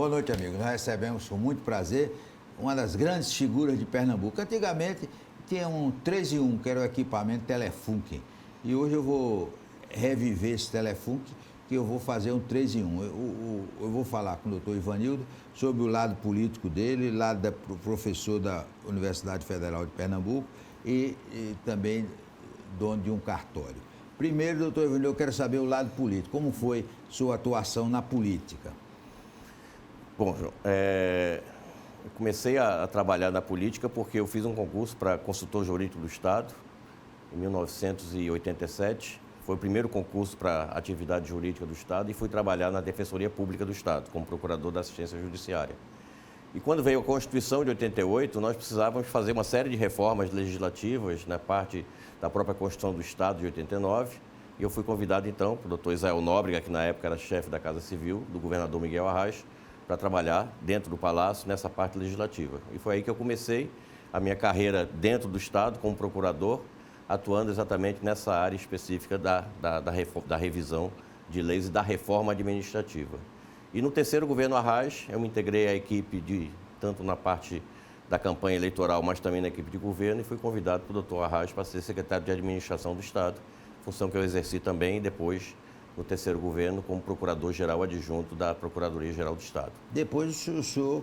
Boa noite, amigo. Nós recebemos com muito prazer uma das grandes figuras de Pernambuco. Antigamente tinha um 3 em 1, que era o equipamento Telefunken. E hoje eu vou reviver esse Telefunken, que eu vou fazer um 3 em 1. Eu vou falar com o doutor Ivanildo sobre o lado político dele, lado da professor da Universidade Federal de Pernambuco e também dono de um cartório. Primeiro, doutor Ivanildo, eu quero saber o lado político. Como foi sua atuação na política? Bom, João, eu comecei a trabalhar na política porque eu fiz um concurso para consultor jurídico do Estado em 1987. Foi o primeiro concurso para atividade jurídica do Estado e fui trabalhar na Defensoria Pública do Estado, como procurador da assistência judiciária. E quando veio a Constituição de 88, nós precisávamos fazer uma série de reformas legislativas na parte da própria Constituição do Estado de 89. E eu fui convidado, então, pelo doutor Israel Nóbrega, que na época era chefe da Casa Civil, do governador Miguel Arraes, para trabalhar dentro do Palácio nessa parte legislativa. E foi aí que eu comecei a minha carreira dentro do Estado como procurador, atuando exatamente nessa área específica da revisão de leis e da reforma administrativa. E no terceiro governo Arraes, eu me integrei à equipe tanto na parte da campanha eleitoral, mas também na equipe de governo, e fui convidado pelo doutor Arraes para ser secretário de Administração do Estado, função que eu exerci também depois, no terceiro governo, como procurador-geral adjunto da Procuradoria-Geral do Estado. Depois o senhor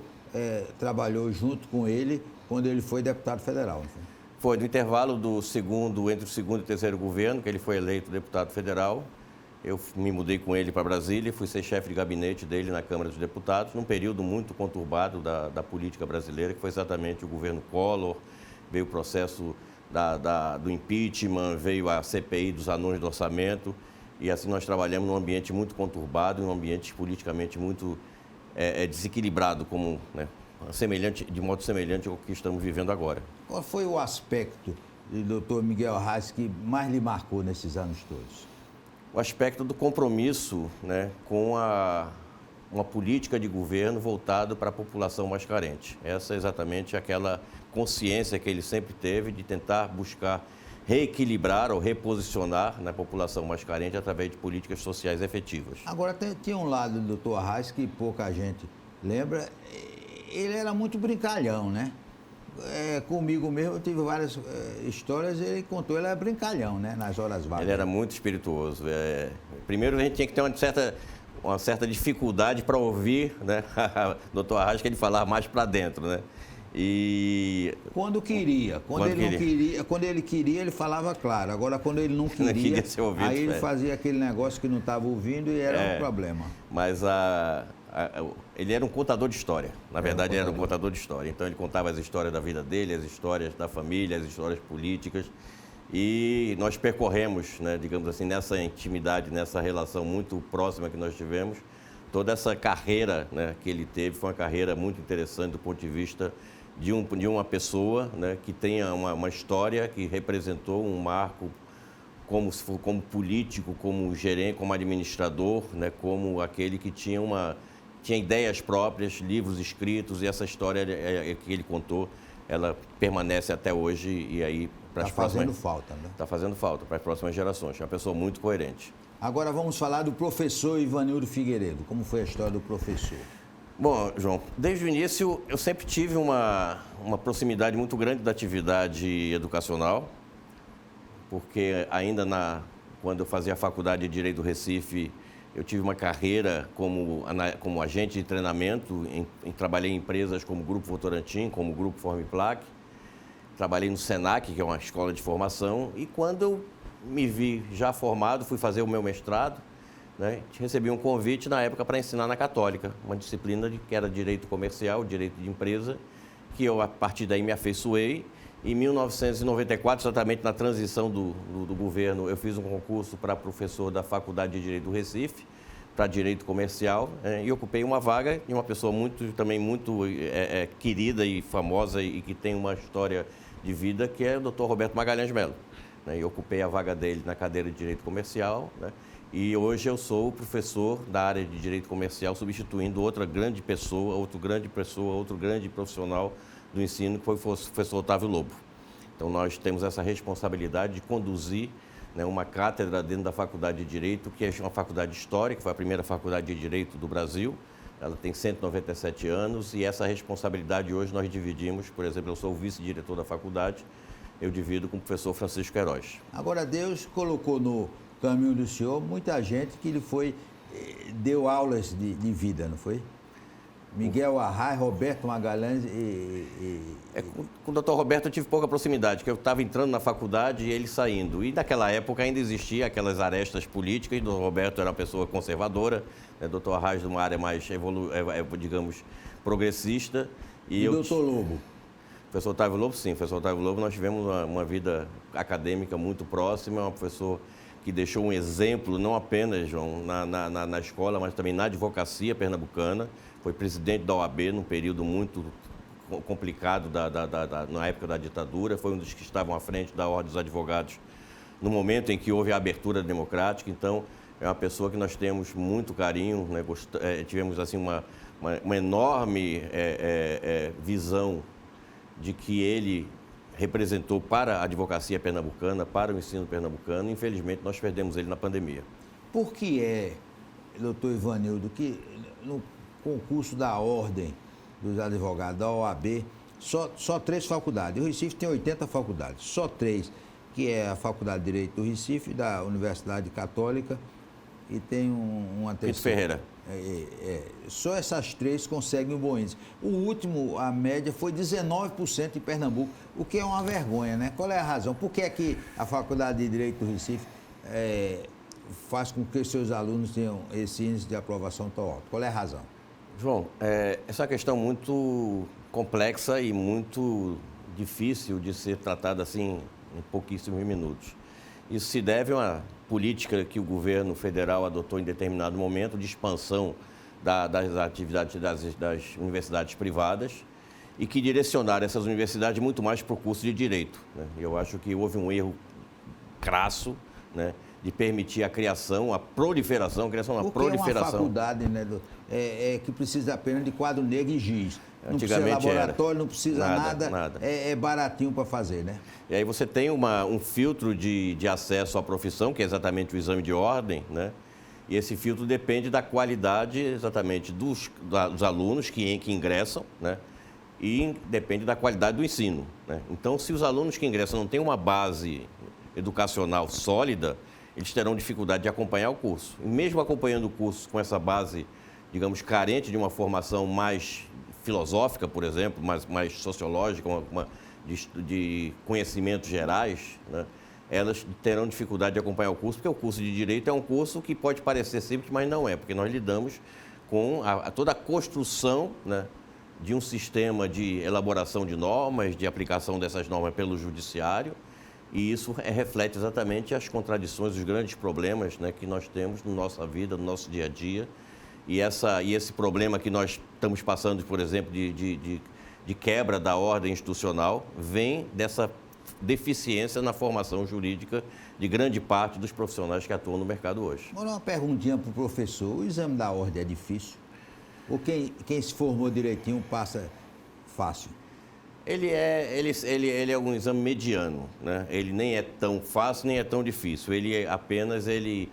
trabalhou junto com ele quando ele foi deputado federal, não foi? Foi no intervalo entre o segundo e o terceiro governo, que ele foi eleito deputado federal. Eu me mudei com ele para Brasília, fui ser chefe de gabinete dele na Câmara dos Deputados, num período muito conturbado da política brasileira, que foi exatamente o governo Collor, veio o processo do impeachment, veio a CPI dos anões do orçamento, e assim nós trabalhamos num ambiente muito conturbado, num ambiente politicamente muito desequilibrado, de modo semelhante ao que estamos vivendo agora. Qual foi o aspecto do doutor Miguel Arraes que mais lhe marcou nesses anos todos? O aspecto do compromisso, com uma política de governo voltado para a população mais carente. Essa é exatamente aquela consciência que ele sempre teve de tentar buscar reequilibrar ou reposicionar na população mais carente através de políticas sociais efetivas. Agora, tinha um lado do doutor Arraes que pouca gente lembra. Ele era muito brincalhão, né? Comigo mesmo, eu tive várias histórias, ele contou, ele era brincalhão, né? Nas horas vagas. Ele era muito espirituoso. Primeiro, a gente tinha que ter uma certa dificuldade para ouvir, né? O doutor Arraes, que ele falava mais para dentro, né? E... Quando queria. Quando ele queria, ele falava claro. Agora, quando ele não queria, ser ouvido, aí ele fazia aquele negócio que não estava ouvindo e era um problema. Mas ele era um contador de história. Na verdade, ele era um contador de história. Então, ele contava as histórias da vida dele, as histórias da família, as histórias políticas. E nós percorremos, digamos assim, nessa intimidade, nessa relação muito próxima que nós tivemos, toda essa carreira que ele teve. Foi uma carreira muito interessante do ponto de vista de uma pessoa que tenha uma história que representou um marco como político, como gerente, como administrador, como aquele que tinha ideias próprias, livros escritos, e essa história que ele contou, ela permanece até hoje e aí para as próximas... Está fazendo falta, né? Está fazendo falta para as próximas gerações. É uma pessoa muito coerente. Agora vamos falar do professor Ivanildo Figueiredo. Como foi a história do professor? Bom, João, desde o início eu sempre tive uma proximidade muito grande da atividade educacional, porque ainda quando eu fazia a faculdade de Direito do Recife, eu tive uma carreira como agente de treinamento, trabalhei em empresas como o Grupo Votorantim, como o Grupo Formiplac, trabalhei no SENAC, que é uma escola de formação, e quando eu me vi já formado, fui fazer o meu mestrado, recebi um convite na época para ensinar na Católica, uma disciplina que era Direito Comercial, Direito de Empresa, que eu a partir daí me afeiçoei. Em 1994, exatamente na transição do governo, eu fiz um concurso para professor da Faculdade de Direito do Recife, para Direito Comercial, e ocupei uma vaga de uma pessoa também muito querida e famosa e que tem uma história de vida, que é o Dr. Roberto Magalhães Melo. Eu ocupei a vaga dele na cadeira de Direito Comercial, e hoje eu sou professor da área de Direito Comercial, substituindo outra grande profissional do ensino, que foi o professor Otávio Lobo. Então, nós temos essa responsabilidade de conduzir uma cátedra dentro da Faculdade de Direito, que é uma faculdade histórica, foi a primeira faculdade de Direito do Brasil, ela tem 197 anos e essa responsabilidade hoje nós dividimos, por exemplo, eu sou o vice-diretor da faculdade, eu divido com o professor Francisco Queiroz. Agora, Deus colocou no caminho do senhor muita gente que deu aulas de vida, não foi? Miguel Arraes, Roberto Magalhães Com o doutor Roberto eu tive pouca proximidade, porque eu estava entrando na faculdade e ele saindo. E naquela época ainda existia aquelas arestas políticas, o doutor Roberto era uma pessoa conservadora, o doutor Arraes de uma área mais, digamos, progressista. E o doutor Lobo? O professor Otávio Lobo, sim. O professor Otávio Lobo, nós tivemos uma vida acadêmica muito próxima, é um professor que deixou um exemplo, não apenas, João, na escola, mas também na advocacia pernambucana. Foi presidente da OAB num período muito complicado na época da ditadura. Foi um dos que estavam à frente da Ordem dos Advogados no momento em que houve a abertura democrática. Então, é uma pessoa que nós temos muito carinho, né? Tivemos assim, uma enorme visão de que ele representou para a advocacia pernambucana, para o ensino pernambucano. Infelizmente, nós perdemos ele na pandemia. Por que doutor Ivanildo, que no concurso da Ordem dos Advogados, da OAB, só 3 faculdades. O Recife tem 80 faculdades, só 3, que é a Faculdade de Direito do Recife, da Universidade Católica, e tem uma terceira. Pinto Ferreira. Só essas 3 conseguem um bom índice. O último, a média, foi 19% em Pernambuco, o que é uma vergonha, né? Qual é a razão? Por que é que a Faculdade de Direito do Recife faz com que seus alunos tenham esse índice de aprovação tão alto? Qual é a razão? João, essa é uma questão muito complexa e muito difícil de ser tratada assim em pouquíssimos minutos. Isso se deve a uma política que o governo federal adotou em determinado momento de expansão das atividades das universidades privadas e que direcionaram essas universidades muito mais para o curso de Direito, né? Eu acho que houve um erro crasso, né, de permitir a criação, a proliferação. Porque é uma faculdade, né, que precisa apenas de quadro negro e giz. Não precisa laboratório, não precisa nada. É baratinho para fazer, né? E aí você tem um filtro de acesso à profissão, que é exatamente o exame de ordem, né? E esse filtro depende da qualidade exatamente dos alunos que ingressam, né? E depende da qualidade do ensino, né? Então, se os alunos que ingressam não têm uma base educacional sólida, eles terão dificuldade de acompanhar o curso. E mesmo acompanhando o curso com essa base, digamos, carente de uma formação mais filosófica, por exemplo, mais sociológica, de conhecimentos gerais, né? Elas terão dificuldade de acompanhar o curso, porque o curso de Direito é um curso que pode parecer simples, mas não é, porque nós lidamos com toda a construção, né, de um sistema de elaboração de normas, de aplicação dessas normas pelo judiciário, e isso reflete exatamente as contradições, os grandes problemas, né, que nós temos na nossa vida, no nosso dia a dia. E esse problema que nós estamos passando, por exemplo, de quebra da ordem institucional, vem dessa deficiência na formação jurídica de grande parte dos profissionais que atuam no mercado hoje. Agora, uma perguntinha para o professor. O exame da ordem é difícil? Ou quem se formou direitinho passa fácil? Ele é um exame mediano, né? Ele nem é tão fácil, nem é tão difícil. Ele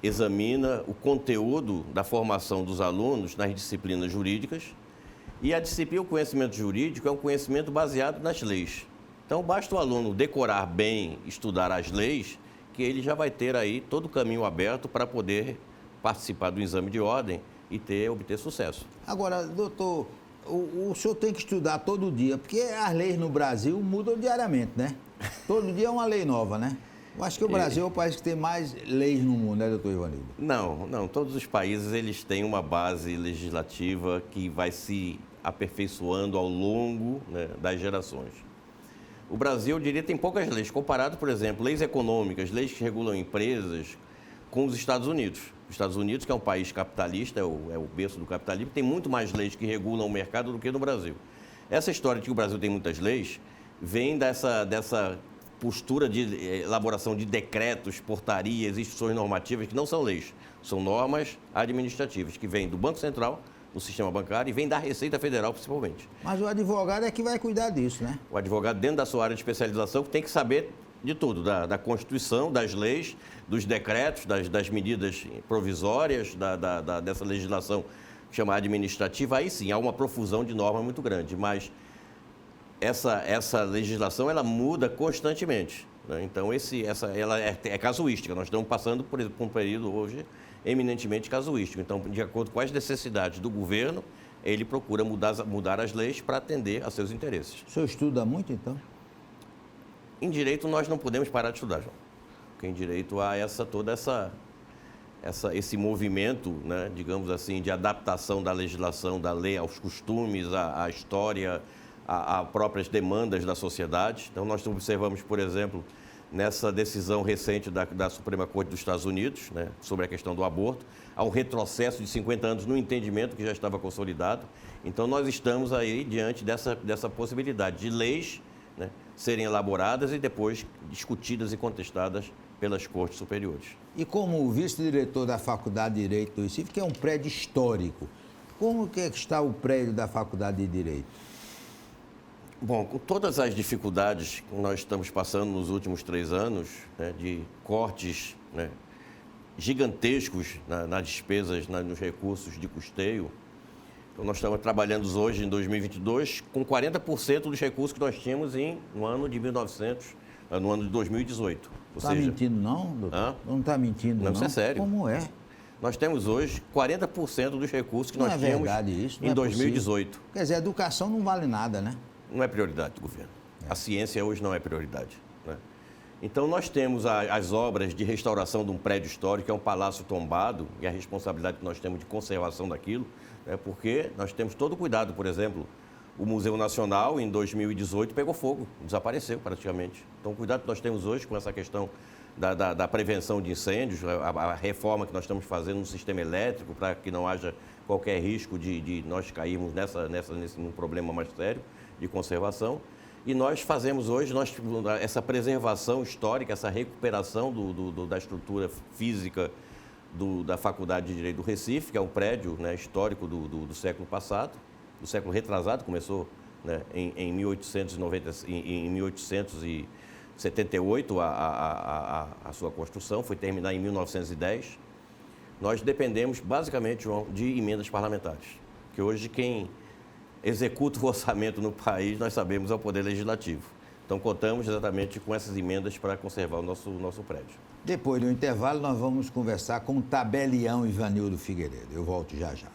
examina o conteúdo da formação dos alunos nas disciplinas jurídicas, e o conhecimento jurídico é um conhecimento baseado nas leis. Então, basta o aluno decorar bem, estudar as leis, que ele já vai ter aí todo o caminho aberto para poder participar do exame de ordem e obter sucesso. Agora, doutor, o senhor tem que estudar todo dia, porque as leis no Brasil mudam diariamente, né? Todo dia é uma lei nova, né? Eu acho que o Brasil é o país que tem mais leis no mundo, né, doutor Ivanildo? Não. Todos os países eles têm uma base legislativa que vai se aperfeiçoando ao longo, né, das gerações. O Brasil, eu diria, tem poucas leis, comparado, por exemplo, leis econômicas, leis que regulam empresas, com os Estados Unidos. Os Estados Unidos, que é um país capitalista, é o berço do capitalismo, tem muito mais leis que regulam o mercado do que no Brasil. Essa história de que o Brasil tem muitas leis vem dessa postura de elaboração de decretos, portarias, instituições normativas, que não são leis, são normas administrativas, que vêm do Banco Central, do sistema bancário, e vêm da Receita Federal, principalmente. Mas o advogado é que vai cuidar disso, né? O advogado, dentro da sua área de especialização, tem que saber de tudo, da Constituição, das leis, dos decretos, das medidas provisórias, dessa legislação chamar administrativa, aí sim, há uma profusão de norma muito grande, mas essa legislação, ela muda constantemente, né? Então, ela é casuística. Nós estamos passando por um período hoje eminentemente casuístico. Então, de acordo com as necessidades do governo, ele procura mudar as leis para atender a seus interesses. O senhor estuda muito, então? Em direito, nós não podemos parar de estudar, João. Porque em direito há esse movimento, né, digamos assim, de adaptação da legislação, da lei aos costumes, à história, a próprias demandas da sociedade. Então, nós observamos, por exemplo, nessa decisão recente da Suprema Corte dos Estados Unidos, né, sobre a questão do aborto, há um retrocesso de 50 anos no entendimento que já estava consolidado. Então, nós estamos aí diante dessa possibilidade de leis, né, serem elaboradas e depois discutidas e contestadas pelas cortes superiores. E como vice-diretor da Faculdade de Direito do Recife, que é um prédio histórico, como que está o prédio da Faculdade de Direito? Bom, com todas as dificuldades que nós estamos passando nos últimos 3 anos, né, de cortes, né, gigantescos nas despesas, nos recursos de custeio, então nós estamos trabalhando hoje, em 2022, com 40% dos recursos que nós tínhamos no ano de 2018. Está mentindo não, doutor? Não está mentindo não? Isso é sério. Como é? Nós temos hoje 40% dos recursos que nós tínhamos em 2018. Quer dizer, a educação não vale nada, né? Não é prioridade do governo. A ciência hoje não é prioridade, né? Então, nós temos as obras de restauração de um prédio histórico, que é um palácio tombado, e a responsabilidade que nós temos de conservação daquilo, né? Porque nós temos todo o cuidado. Por exemplo, o Museu Nacional, em 2018, pegou fogo, desapareceu praticamente. Então, o cuidado que nós temos hoje com essa questão da prevenção de incêndios, a reforma que nós estamos fazendo no sistema elétrico, para que não haja qualquer risco de nós cairmos num problema mais sério de conservação. E nós fazemos hoje essa preservação histórica, essa recuperação da estrutura física da Faculdade de Direito do Recife, que é um prédio, né, histórico do século passado, do século retrasado. Começou, né, em 1878 a sua construção, foi terminar em 1910. Nós dependemos basicamente, João, de emendas parlamentares, que hoje quem executa o orçamento no país, nós sabemos, é o Poder Legislativo. Então, contamos exatamente com essas emendas para conservar o nosso prédio. Depois do intervalo, nós vamos conversar com o tabelião Ivanildo Figueiredo. Eu volto já já.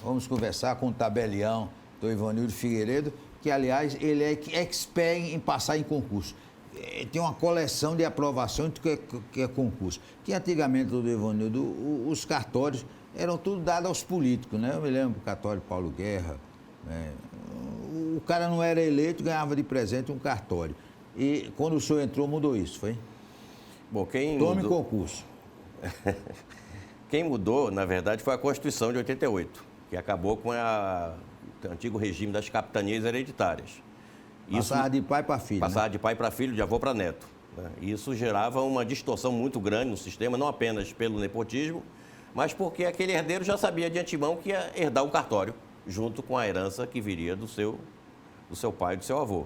Vamos conversar com o tabelião do Ivanildo Figueiredo, que, aliás, ele é expert em passar em concurso. Tem uma coleção de aprovações que é concurso. Que antigamente, do Ivanildo, os cartórios eram tudo dados aos políticos, né? Eu me lembro do cartório Paulo Guerra, né? O cara não era eleito, ganhava de presente um cartório. E quando o senhor entrou, mudou isso, foi? Bom, Tome concurso. Quem mudou, na verdade, foi a Constituição de 88, que acabou com o antigo regime das capitanias hereditárias. Passava de pai para filho. Passava, né, de pai para filho, de avô para neto, né? Isso gerava uma distorção muito grande no sistema, não apenas pelo nepotismo, mas porque aquele herdeiro já sabia de antemão que ia herdar o cartório, junto com a herança que viria do seu pai e do seu avô.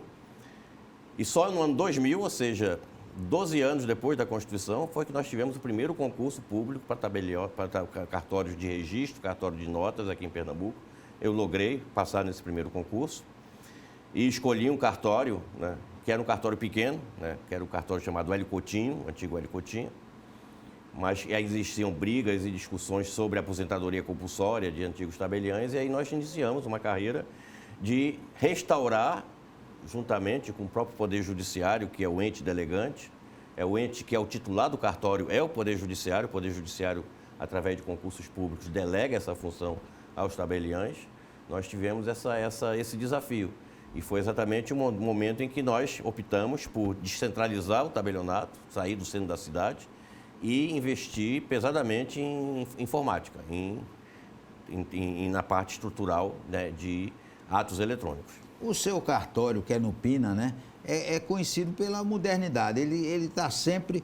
E só no ano 2000, ou seja, 12 anos depois da Constituição, foi que nós tivemos o primeiro concurso público para cartórios de registro, cartório de notas aqui em Pernambuco. Eu logrei passar nesse primeiro concurso e escolhi um cartório, né, que era um cartório pequeno, né, que era um cartório chamado Hélio Coutinho, o antigo Hélio Coutinho, mas existiam brigas e discussões sobre a aposentadoria compulsória de antigos tabeliães, e aí nós iniciamos uma carreira de restaurar, juntamente com o próprio Poder Judiciário, que é o ente delegante, é o ente que é o titular do cartório, é o Poder Judiciário. O Poder Judiciário, através de concursos públicos, delega essa função aos tabeliães. Nós tivemos esse desafio. E foi exatamente o momento em que nós optamos por descentralizar o tabelionato, sair do centro da cidade e investir pesadamente em informática, na parte estrutural, né, de atos eletrônicos. O seu cartório, que é no Pina, né, é conhecido pela modernidade. Ele está sempre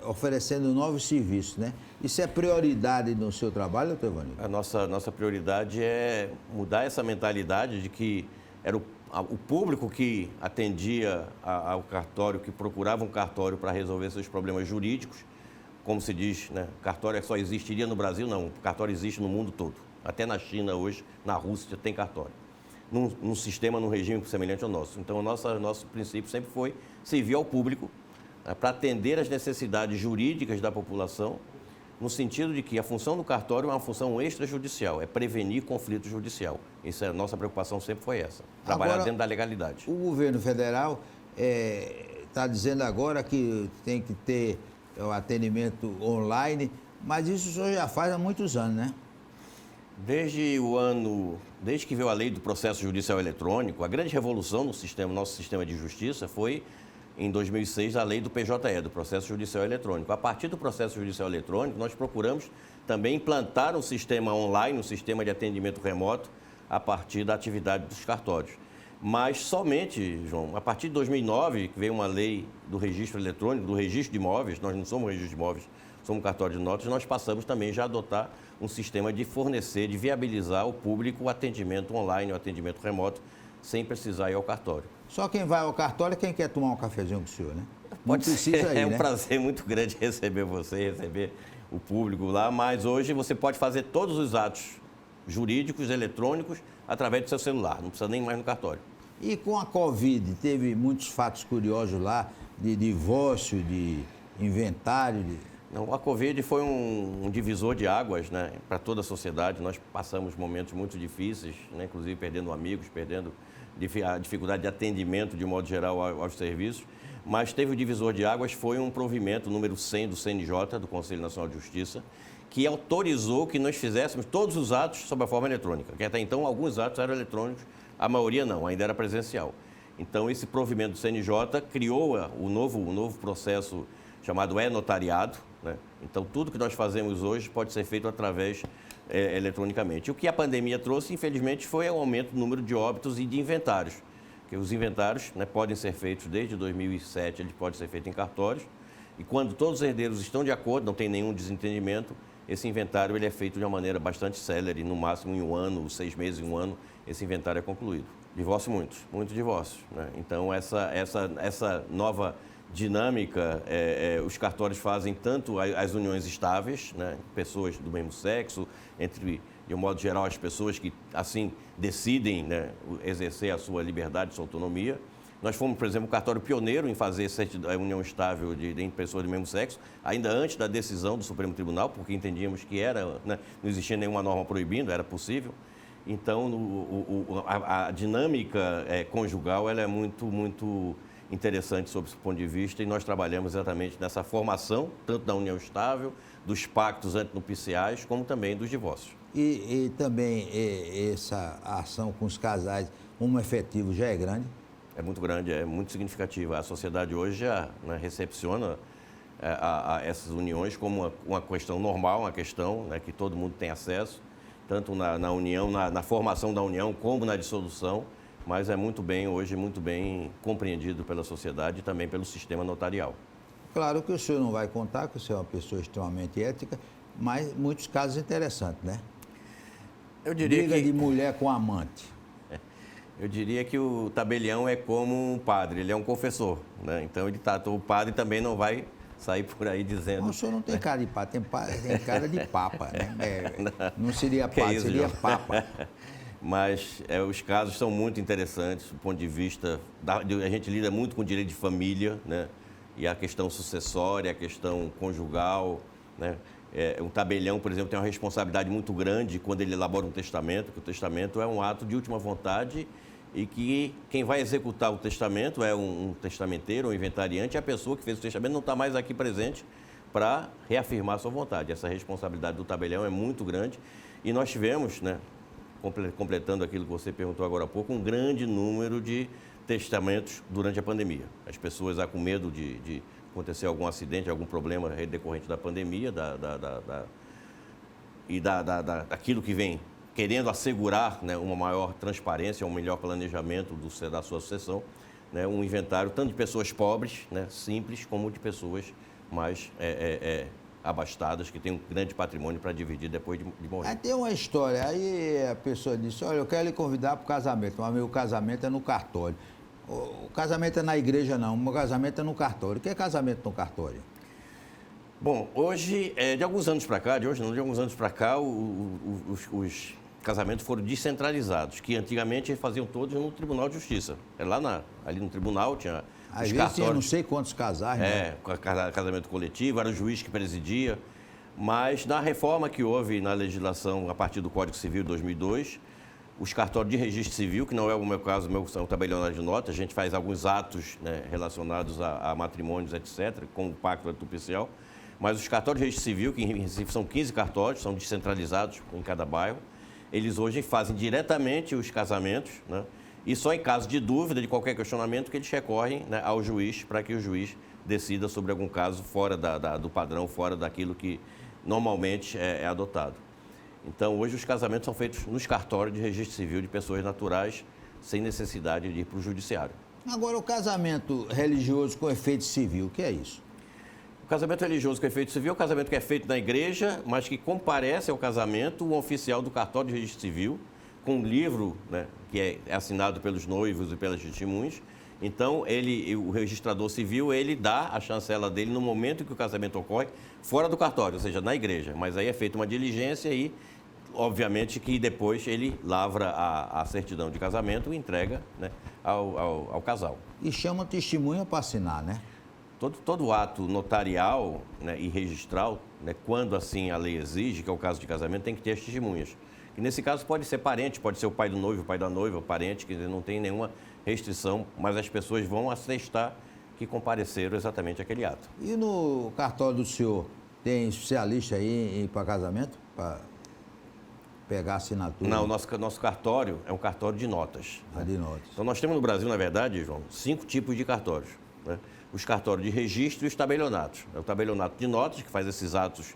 oferecendo novos serviços, né? Isso é prioridade no seu trabalho, doutor Ivanildo? A nossa prioridade é mudar essa mentalidade de que era o público que atendia ao cartório, que procurava um cartório para resolver seus problemas jurídicos. Como se diz, né? Cartório só existiria no Brasil? Não, o cartório existe no mundo todo. Até na China hoje, na Rússia, tem cartório. Num sistema, num regime semelhante ao nosso. Então, nosso princípio sempre foi servir ao público, né, para atender as necessidades jurídicas da população, no sentido de que a função do cartório é uma função extrajudicial, é prevenir conflito judicial. Isso, a nossa preocupação sempre foi essa, trabalhar Agora, dentro da legalidade. O governo federal está dizendo agora que tem que ter o atendimento online, mas isso o senhor já faz há muitos anos, né? Desde que veio a lei do processo judicial eletrônico, a grande revolução no nosso sistema de justiça foi, em 2006, a lei do PJE, do processo judicial eletrônico. A partir do processo judicial eletrônico, nós procuramos também implantar um sistema online, um sistema de atendimento remoto, a partir da atividade dos cartórios. Mas somente, João, a partir de 2009, que veio uma lei do registro eletrônico, do registro de imóveis, nós não somos registro de imóveis, somos um cartório de notas, nós passamos também já a adotar um sistema de fornecer, de viabilizar ao público o atendimento online, o atendimento remoto, sem precisar ir ao cartório. Só quem vai ao cartório é quem quer tomar um cafezinho com o senhor, né? Não precisa ir, é um né? prazer muito grande receber você, receber o público lá, mas hoje você pode fazer todos os atos jurídicos, eletrônicos, através do seu celular, não precisa nem mais no cartório. E com a Covid, teve muitos fatos curiosos lá, de divórcio, de inventário, Não, a Covid foi um divisor de águas, né, para toda a sociedade. Nós passamos momentos muito difíceis, né, inclusive perdendo amigos, perdendo a dificuldade de atendimento, de modo geral, aos serviços. Mas teve o divisor de águas, foi um provimento número 100 do CNJ, do Conselho Nacional de Justiça, que autorizou que nós fizéssemos todos os atos sob a forma eletrônica, que até então alguns atos eram eletrônicos, a maioria não, ainda era presencial. Então, esse provimento do CNJ criou o novo processo chamado e-notariado, né? Então, tudo que nós fazemos hoje pode ser feito através eletronicamente. O que a pandemia trouxe, infelizmente, foi o aumento do número de óbitos e de inventários. Porque os inventários, né, podem ser feitos desde 2007, eles podem ser feitos em cartórios, e quando todos os herdeiros estão de acordo, não tem nenhum desentendimento, esse inventário ele é feito de uma maneira bastante célere, no máximo em 1 ano, 6 meses, 1 ano, esse inventário é concluído. Divórcio, muitos divórcios, né? Então, essa nova dinâmica, os cartórios fazem tanto as uniões estáveis, né, pessoas do mesmo sexo, de um modo geral, as pessoas que, assim, decidem, né, exercer a sua liberdade, sua autonomia. Nós fomos, por exemplo, o cartório pioneiro em fazer a união estável entre pessoas do mesmo sexo, ainda antes da decisão do Supremo Tribunal, porque entendíamos que né, não existia nenhuma norma proibindo, era possível. Então, a dinâmica conjugal ela é muito interessante sob esse ponto de vista, e nós trabalhamos exatamente nessa formação, tanto da união estável, dos pactos antinupciais, como também dos divórcios. E também essa ação com os casais homoafetivos já é grande? É muito grande, é muito significativa. A sociedade hoje já, né, recepciona essas uniões como uma questão normal, uma questão, né, que todo mundo tem acesso, tanto na união, na formação da união, como na dissolução, mas é muito bem compreendido pela sociedade e também pelo sistema notarial. Claro que o senhor não vai contar, que o senhor é uma pessoa extremamente ética, mas muitos casos interessantes, né? Eu diria Briga de mulher com amante. Eu diria que o tabelião é como um padre, ele é um confessor, né? Então, o padre também não vai sair por aí dizendo... Não, o senhor não tem cara de padre, tem cara de papa, né? Não seria padre, seria papa. Mas os casos são muito interessantes do ponto de vista... A gente lida muito com o direito de família, né? E a questão sucessória, a questão conjugal, né? Um tabelião, por exemplo, tem uma responsabilidade muito grande quando ele elabora um testamento, que o testamento é um ato de última vontade e que quem vai executar o testamento é um testamenteiro, um inventariante, e a pessoa que fez o testamento não está mais aqui presente para reafirmar a sua vontade. Essa responsabilidade do tabelião é muito grande e nós tivemos, né, completando aquilo que você perguntou agora há pouco, um grande número de testamentos durante a pandemia. As pessoas com medo de acontecer algum acidente, algum problema decorrente da pandemia daquilo que vem querendo assegurar, né, uma maior transparência, um melhor planejamento da sua sucessão, né, um inventário tanto de pessoas pobres, né, simples, como de pessoas mais abastadas, que têm um grande patrimônio para dividir depois de morrer. Aí tem uma história, aí a pessoa disse, olha, eu quero lhe convidar para o casamento, mas meu casamento é no cartório. O casamento é na igreja não, o meu casamento é no cartório. O que é casamento no cartório? Bom, hoje, de alguns anos para cá, de hoje não, de alguns anos para cá, os casamentos foram descentralizados, que antigamente faziam todos no Tribunal de Justiça. Ali no tribunal tinha Às os vezes cartórios. tinha não sei quantos casais, né? Casamento coletivo, era o juiz que presidia. Mas na reforma que houve na legislação a partir do Código Civil de 2002, os cartórios de registro civil, que não é o meu caso, o meu são tabelionários de nota, a gente faz alguns atos, né, relacionados a matrimônios, etc., com o pacto antupicial, mas os cartórios de registro civil, que em Recife são 15 cartórios, são descentralizados em cada bairro, eles hoje fazem diretamente os casamentos, né, e só em caso de dúvida, de qualquer questionamento, que eles recorrem, né, ao juiz, para que o juiz decida sobre algum caso fora do padrão, fora daquilo que normalmente é adotado. Então, hoje os casamentos são feitos nos cartórios de registro civil de pessoas naturais, sem necessidade de ir para o judiciário. Agora, o casamento religioso com efeito civil, o que é isso? O casamento religioso com efeito civil é o casamento que é feito na igreja, mas que comparece ao casamento um oficial do cartório de registro civil, com um livro, né, que é assinado pelos noivos e pelas testemunhas. Então, o registrador civil, ele dá a chancela dele no momento em que o casamento ocorre, fora do cartório, ou seja, na igreja. Mas aí é feita uma diligência e, obviamente, que depois ele lavra a certidão de casamento e entrega, né, ao casal. E chama testemunha para assinar, né? Todo ato notarial, né, e registral, né, quando assim a lei exige, que é o caso de casamento, tem que ter as testemunhas. E nesse caso pode ser parente, pode ser o pai do noivo, o pai da noiva, o parente, que não tem nenhuma restrição, mas as pessoas vão atestar que compareceram exatamente àquele ato. E no cartório do senhor, tem especialista aí em ir para casamento? Para pegar a assinatura? Não, nosso cartório é um cartório de notas. De notas. Então nós temos no Brasil, na verdade, João, 5 tipos de cartórios, né? Os cartórios de registro e os tabelionatos. É o tabelionato de notas, que faz esses atos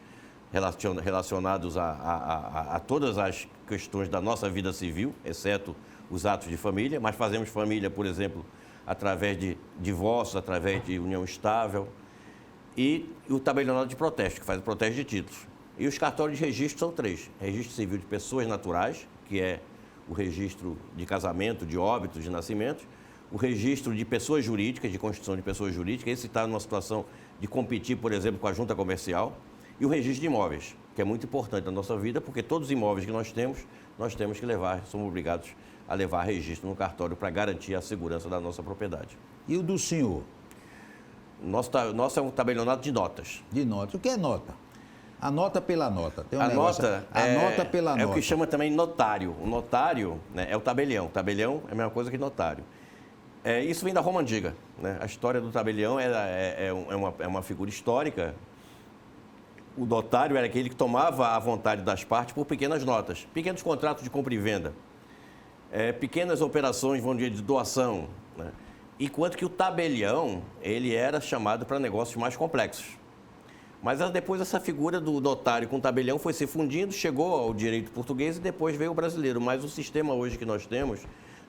relacionados a todas as questões da nossa vida civil, exceto os atos de família, mas fazemos família, por exemplo, através de divórcio, através de união estável, e o tabelionato de protesto, que faz o protesto de títulos. E os cartórios de registro são 3. Registro civil de pessoas naturais, que é o registro de casamento, de óbitos, de nascimentos, o registro de pessoas jurídicas, de constituição de pessoas jurídicas, esse está numa situação de competir, por exemplo, com a junta comercial, e o registro de imóveis, que é muito importante na nossa vida, porque todos os imóveis que nós temos que levar, somos obrigados a levar registro no cartório para garantir a segurança da nossa propriedade. E o do senhor? Nosso é um tabelionato de notas. De notas. O que é nota? A nota pela nota. Tem um a negócio, nota pela nota. É o que chama também notário. O notário, né, é o tabelião. O tabelião é a mesma coisa que notário. Isso vem da Roma Antiga, né? A história do tabelião é uma figura histórica. O notário era aquele que tomava a vontade das partes por pequenas notas, pequenos contratos de compra e venda, pequenas operações, vamos dizer, de doação, né? Enquanto que o tabelião, ele era chamado para negócios mais complexos. Mas depois essa figura do notário com o tabelião foi se fundindo, chegou ao direito português e depois veio o brasileiro. Mas o sistema hoje que nós temos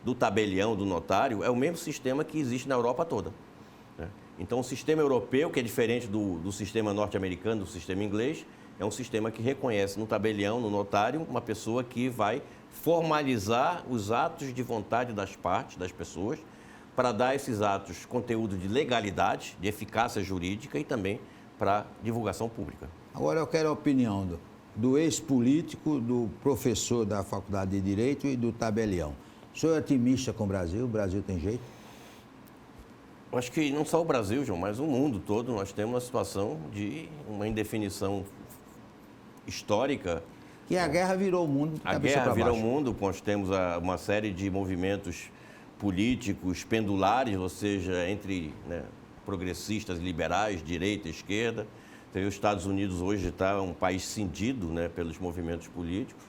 do tabelião, do notário, é o mesmo sistema que existe na Europa toda, né? Então, o sistema europeu, que é diferente do sistema norte-americano, do sistema inglês, é um sistema que reconhece no tabelião, no notário, uma pessoa que vai formalizar os atos de vontade das partes, das pessoas, para dar a esses atos conteúdo de legalidade, de eficácia jurídica e também para divulgação pública. Agora eu quero a opinião do ex-político, do professor da Faculdade de Direito e do tabelião. O senhor é otimista com o Brasil? O Brasil tem jeito? Eu acho que não só o Brasil, João, mas o mundo todo, nós temos uma situação de uma indefinição histórica. E a guerra virou o mundo de cabeça para baixo. A guerra virou o mundo, nós temos uma série de movimentos políticos pendulares, ou seja, entre, né, progressistas, liberais, direita, esquerda. Então, os Estados Unidos hoje está um país cindido, né, pelos movimentos políticos.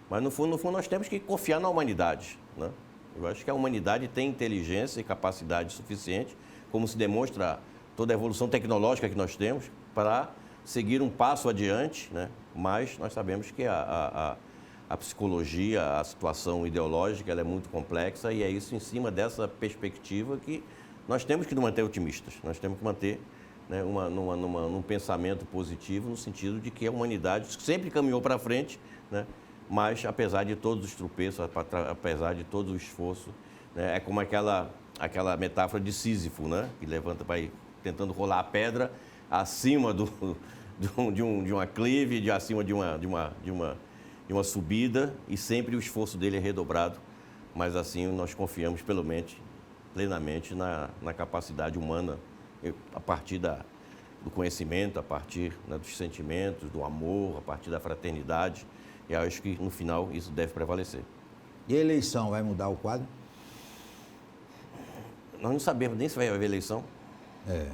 Mas, no fundo, nós temos que confiar na humanidade, né? Eu acho que a humanidade tem inteligência e capacidade suficiente, como se demonstra toda a evolução tecnológica que nós temos, para seguir um passo adiante, né? Mas nós sabemos que a psicologia, a situação ideológica, ela é muito complexa e é isso, em cima dessa perspectiva, que nós temos que nos manter otimistas, nós temos que manter, né, num pensamento positivo, no sentido de que a humanidade sempre caminhou para frente, né, mas apesar de todos os tropeços, apesar de todo o esforço, né, é como aquela metáfora de Sísifo, né, que levanta, vai tentando rolar a pedra acima de um aclive, acima de uma subida, e sempre o esforço dele é redobrado, mas assim nós confiamos plenamente na capacidade humana, a partir do conhecimento, a partir, né, dos sentimentos, do amor, a partir da fraternidade, e eu acho que no final isso deve prevalecer. E a eleição vai mudar o quadro? Nós não sabemos nem se vai haver eleição. É.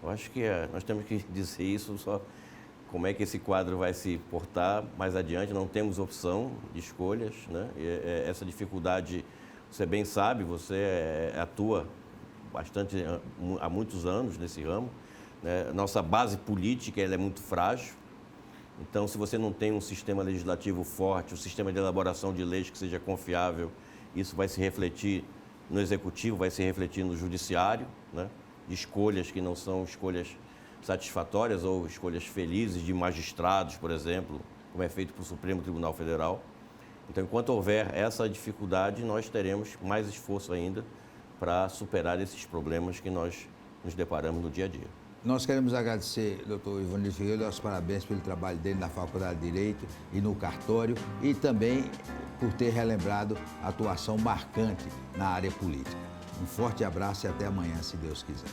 Eu acho que nós temos que dizer isso, só como é que esse quadro vai se portar mais adiante. Não temos opção de escolhas, né? Essa dificuldade, você bem sabe, você atua bastante, há muitos anos nesse ramo, né? Nossa base política ela é muito frágil. Então, se você não tem um sistema legislativo forte, um sistema de elaboração de leis que seja confiável, isso vai se refletir no Executivo, vai se refletir no Judiciário, né? Escolhas que não são escolhas satisfatórias ou escolhas felizes de magistrados, por exemplo, como é feito para o Supremo Tribunal Federal. Então, enquanto houver essa dificuldade, nós teremos mais esforço ainda para superar esses problemas que nós nos deparamos no dia a dia. Nós queremos agradecer, doutor Ivanildo Figueiredo, os parabéns pelo trabalho dele na Faculdade de Direito e no cartório, e também por ter relembrado a atuação marcante na área política. Um forte abraço e até amanhã, se Deus quiser.